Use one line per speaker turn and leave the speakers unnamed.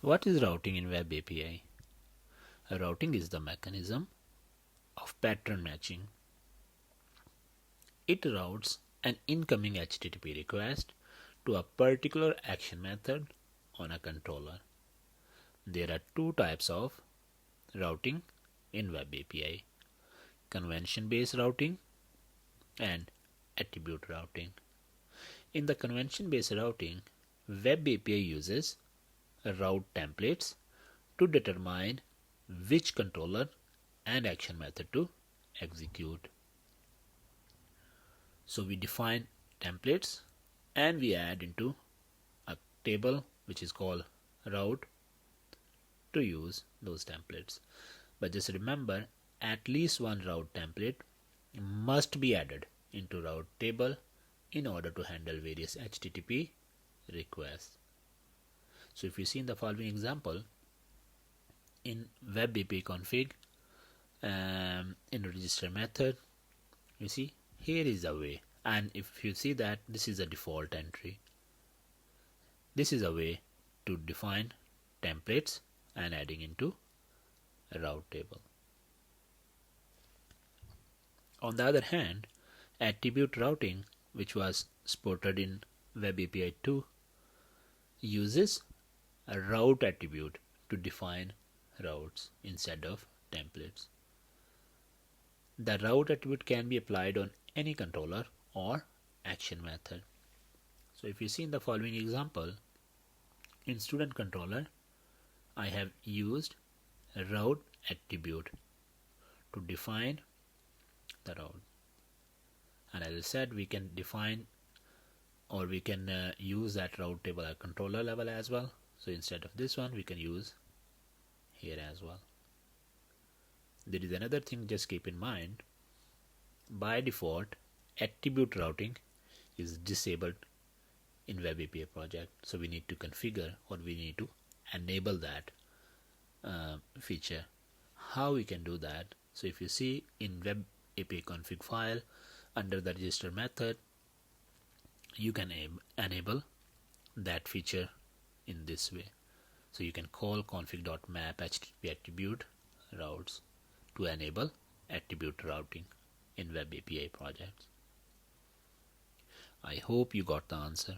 What is routing in Web API? Routing is the mechanism of pattern matching. It routes an incoming HTTP request to a particular action method on a controller. There are two types of routing in Web API: convention-based routing and attribute routing. In the convention-based routing, Web API uses route templates to determine which controller and action method to execute. So we define templates and we add into a table which is called route to use those templates. But just remember, at least one route template must be added into route table in order to handle various HTTP requests. So if you see in the following example, in WebAPI config, in register method, you see here is a way, and if you see that this is a default entry. This is a way to define templates and adding into a route table. On the other hand, attribute routing, which was supported in WebAPI 2, uses a route attribute to define routes instead of templates. The route attribute can be applied on any controller or action method. So if you see in the following example, in student controller, I have used a route attribute to define the route. And as I said, we can define or we can use that route table at controller level as well. So instead of this one, we can use here as well. There is another thing, just keep in mind, by default attribute routing is disabled in WebAPI project, so we need to configure or we need to enable that feature. How we can do that? So if you see in WebAPI config file under the register method, you can enable that feature in this way. So you can call config.map HTTP attribute routes to enable attribute routing in WebAPI projects. I hope you got the answer.